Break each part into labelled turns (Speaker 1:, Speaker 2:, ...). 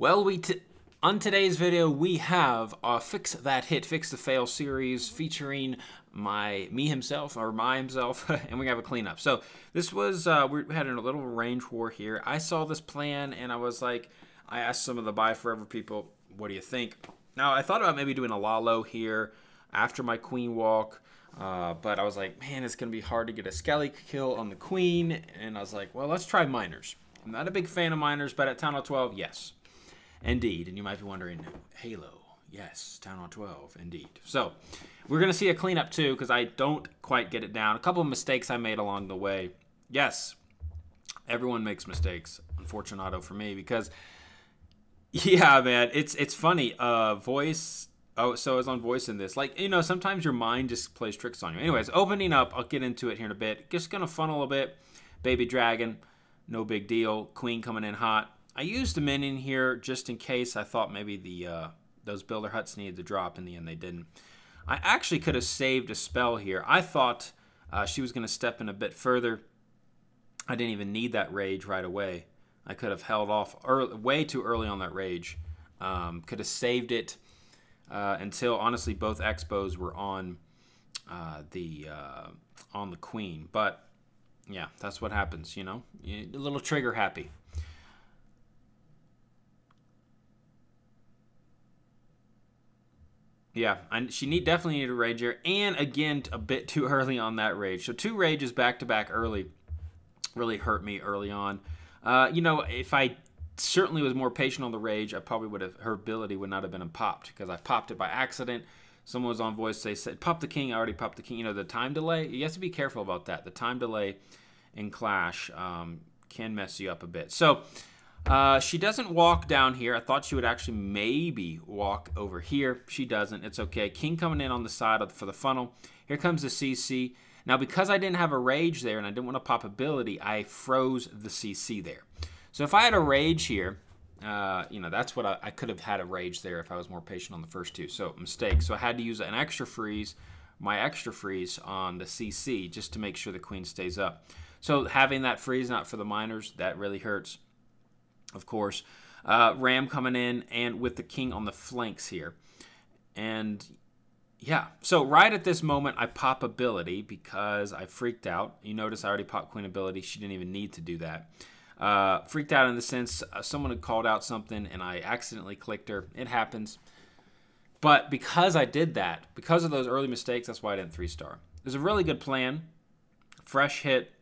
Speaker 1: Well, on today's video, we have a Fix That Hit, Fix the Fail series featuring my himself, and we have a cleanup. So this was, we had a little range war here. I saw this plan and I was like, I asked some of the Buy Forever people, what do you think? Now, I thought about maybe doing a Lalo here after my queen walk, but I was like, man, it's going to be hard to get a Skelly kill on the queen. And I was like, well, let's try minors. I'm not a big fan of minors, but at Town Hall 12, yes. Indeed, and you might be wondering, Halo, yes, Town Hall 12, indeed. So, we're going to see a cleanup too, because I don't quite get it down. A couple of mistakes I made along the way. Yes, everyone makes mistakes, unfortunato for me, because, yeah, man, it's funny. Voice, so I was on voice in this. Like, you know, sometimes your mind just plays tricks on you. Anyways, opening up, I'll get into it here in a bit. Just going to funnel a bit. Baby Dragon, no big deal. Queen coming in hot. I used a minion here just in case I thought maybe those builder huts needed to drop. In the end, they didn't. I actually could have saved a spell here. I thought she was going to step in a bit further. I didn't even need that rage right away. I could have held off way too early on that rage. Could have saved it until, honestly, both expos were on the queen. But, yeah, that's what happens, you know. A little trigger happy. Yeah, she definitely needed a rage here. And, again, a bit too early on that rage. So 2 rages back-to-back early really hurt me early on. You know, if I certainly was more patient on the rage, I probably would have, her ability would not have been popped, because I popped it by accident. Someone was on voice, they said, pop the king. I already popped the king. You know, the time delay, you have to be careful about that. The time delay in Clash can mess you up a bit. So, she doesn't walk down here. I thought she would actually maybe walk over here. She doesn't. It's okay. King coming in on the side for the funnel. Here comes the CC. Now, because I didn't have a rage there and I didn't want to pop ability, I froze the CC there. So if I had a rage here, you know, that's what I could have had a rage there if I was more patient on the first 2. So, mistake. So I had to use an extra freeze, my extra freeze on the CC just to make sure the queen stays up. So having that freeze not for the minors, that really hurts. Of course, Ram coming in and with the king on the flanks here. And yeah, so right at this moment, I pop ability because I freaked out. You notice I already popped queen ability. She didn't even need to do that. Freaked out in the sense someone had called out something and I accidentally clicked her. It happens. But because I did that, because of those early mistakes, that's why I didn't 3-star. It was a really good plan. Fresh hit.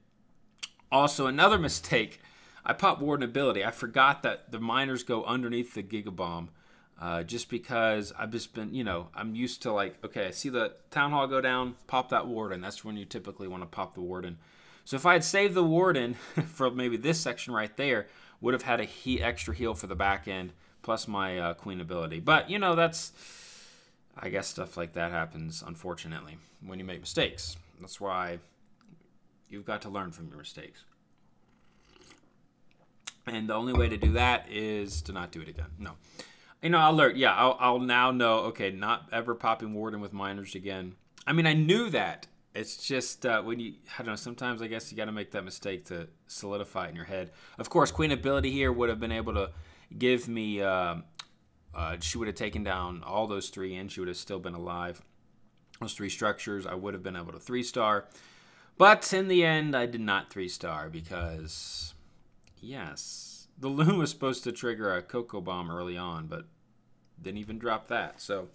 Speaker 1: Also, another mistake. I popped Warden ability. I forgot that the miners go underneath the Giga Bomb just because I've just been, you know, I'm used to like, okay, I see the Town Hall go down, pop that Warden. That's when you typically want to pop the Warden. So if I had saved the Warden for maybe this section right there, would have had a extra heal for the back end plus my Queen ability. But, you know, that's, I guess stuff like that happens, unfortunately, when you make mistakes. That's why you've got to learn from your mistakes. And the only way to do that is to not do it again. No. You know, alert. Yeah, I'll now know, okay, not ever popping Warden with minors again. I mean, I knew that. It's just when you, I don't know, sometimes I guess you got to make that mistake to solidify it in your head. Of course, Queen ability here would have been able to give me, she would have taken down all those 3 and she would have still been alive. Those 3 structures, I would have been able to 3-star. But in the end, I did not 3-star because... yes, the Loon was supposed to trigger a Cocoa Bomb early on, but didn't even drop that. So,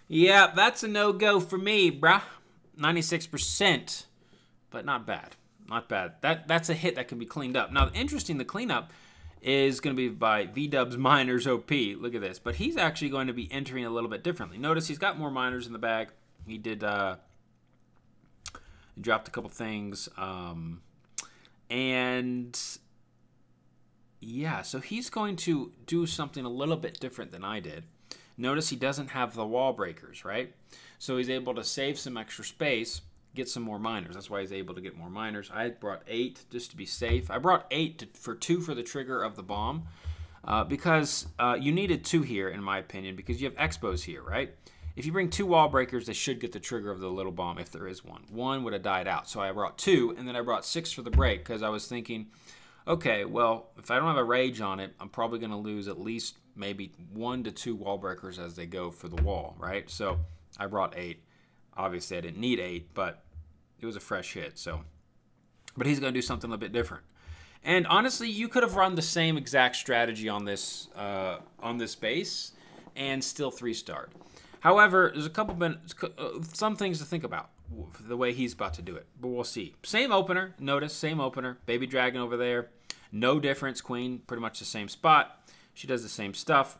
Speaker 1: yeah, that's a no-go for me, bruh. 96%, but not bad. Not bad. That's a hit that can be cleaned up. Now, interesting, the cleanup is going to be by V-Dub's Miners OP. Look at this. But he's actually going to be entering a little bit differently. Notice he's got more miners in the bag. He did, he dropped a couple things, and yeah, so he's going to do something a little bit different than I did. Notice he doesn't have the wall breakers, right? So he's able to save some extra space, get some more miners. That's why he's able to get more miners. I brought 8 just to be safe. I brought 8 for 2 for the trigger of the bomb because you needed 2 here, in my opinion, because you have expos here, right? If you bring 2 wall breakers, they should get the trigger of the little bomb if there is one. 1 would have died out. So I brought 2, and then I brought 6 for the break because I was thinking, Okay, well, if I don't have a rage on it, I'm probably going to lose at least maybe 1 to 2 wall breakers as they go for the wall, right? So I brought 8. Obviously, I didn't need 8, but it was a fresh hit. So, but he's going to do something a bit different. And honestly, you could have run the same exact strategy on this base and still 3-starred. However, there's a couple some things to think about the way he's about to do it, but we'll see. Same opener, notice, same opener. Baby dragon over there, no difference. Queen, pretty much the same spot. She does the same stuff,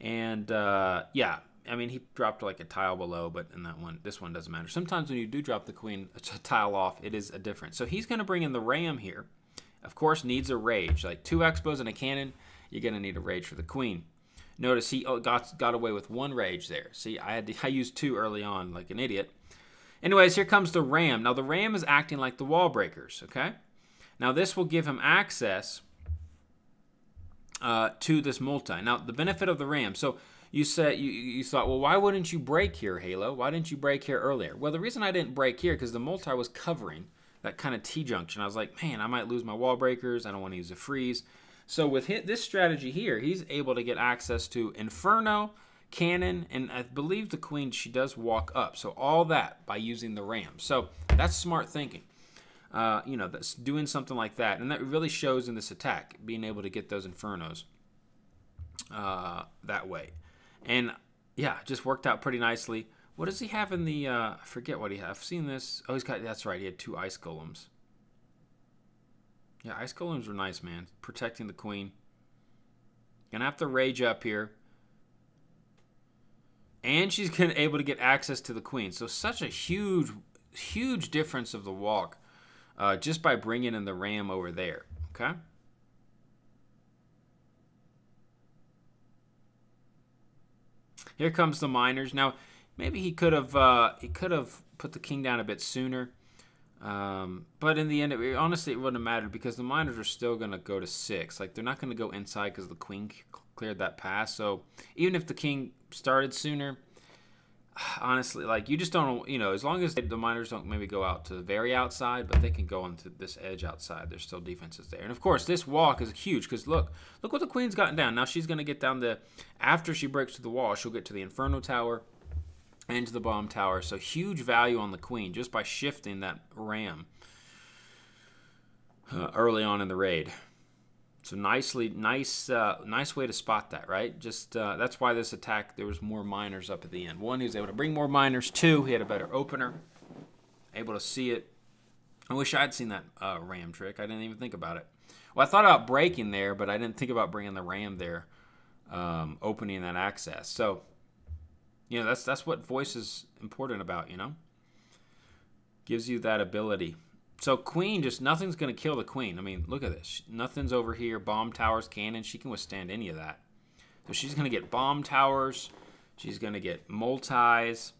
Speaker 1: and yeah, I mean he dropped like a tile below, but in that one, this one doesn't matter. Sometimes when you do drop the queen a tile off, it is a difference. So he's going to bring in the ram here. Of course, needs a rage. Like 2 expos and a cannon, you're going to need a rage for the queen. Notice he got away with 1 rage there. See, I used 2 early on like an idiot. Anyways, here comes the ram. Now, the ram is acting like the wall breakers, okay? Now, this will give him access to this multi. Now, the benefit of the ram. So, you said you thought, well, why wouldn't you break here, Halo? Why didn't you break here earlier? Well, the reason I didn't break here because the multi was covering that kind of T-junction. I was like, man, I might lose my wall breakers. I don't want to use a freeze. So with this strategy here, he's able to get access to Inferno, Cannon, and I believe the queen, she does walk up. So all that by using the ram. So that's smart thinking. You know, that's doing something like that. And that really shows in this attack, being able to get those Infernos that way. And yeah, just worked out pretty nicely. What does he have in the, I forget what he has. I've seen this. Oh, he's got, that's right. He had 2 ice golems. Yeah, ice golems were nice, man. Protecting the queen. Gonna have to rage up here. And she's gonna able to get access to the queen. So such a huge, huge difference of the walk just by bringing in the ram over there, okay? Here comes the miners. Now, maybe he could have put the king down a bit sooner, but in the end, honestly, it wouldn't have mattered because the miners are still going to go to 6. Like they're not going to go inside because the queen cleared that pass. So even if the king started sooner, honestly, like you just don't, you know, as long as the miners don't maybe go out to the very outside, but they can go onto this edge outside. There's still defenses there, and of course, this walk is huge because look what the queen's gotten down. Now she's going to get down after she breaks through the wall, she'll get to the Inferno Tower and to the bomb tower. So huge value on the queen just by shifting that ram early on in the raid. So nice way to spot that, right? Just that's why this attack, there was more miners up at the end. 1, he was able to bring more miners. 2, he had a better opener, able to see it. I wish I'd seen that ram trick. I didn't even think about it. Well, I thought about breaking there, but I didn't think about bringing the ram there, opening that access. So, you know, that's what voice is important about, you know? Gives you that ability. So queen, just nothing's going to kill the queen. I mean, look at this. Nothing's over here. Bomb towers, cannon. She can withstand any of that. So she's going to get bomb towers. She's going to get multis,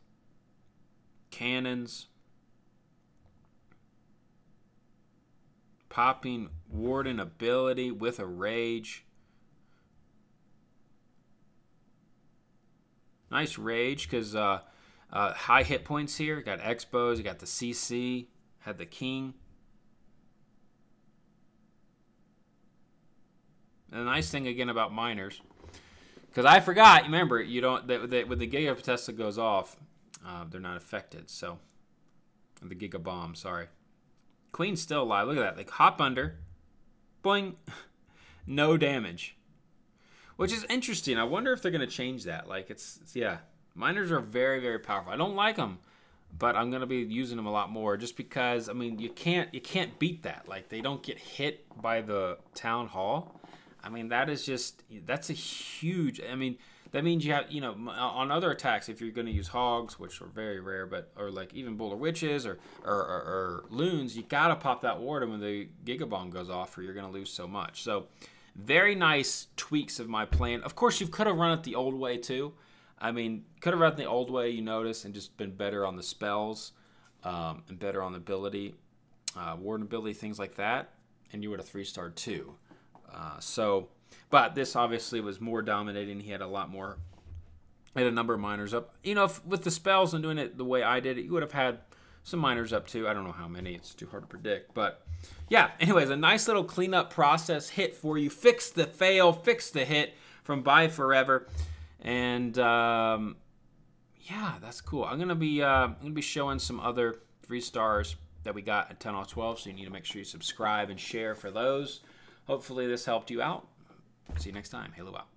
Speaker 1: cannons, popping warden ability with a rage. Nice rage because high hit points here. Got expos. You got the CC. Had the king. And the nice thing again about miners, because I forgot. Remember, you don't when the Giga Tesla goes off, they're not affected. So the Giga Bomb, sorry. Queen's still alive. Look at that. Like hop under, boing, no damage, which is interesting. I wonder if they're gonna change that. Like it's yeah, miners are very, very powerful. I don't like them, but I'm gonna be using them a lot more just because I mean you can't beat that. Like they don't get hit by the town hall. I mean that's a huge. I mean that means you have on other attacks if you're gonna use hogs, which are very rare, or like even Bowler Witches or loons, you gotta pop that warden when the Giga Bomb goes off, or you're gonna lose so much. So very nice tweaks of my plan. Of course you could have run it the old way too. I mean, could have run the old way, you notice, and just been better on the spells and better on the ability, warden ability, things like that, and you would have 3-starred too. But this obviously was more dominating. He had a lot more, had a number of miners up. With the spells and doing it the way I did it, you would have had some minors up too. I don't know how many. It's too hard to predict. But yeah, anyways, a nice little cleanup process hit for you. Fix the fail, fix the hit from Buy Forever. And yeah, that's cool. I'm gonna be showing some other 3-stars that we got at 10/12. So you need to make sure you subscribe and share for those. Hopefully this helped you out. See you next time. Halo out.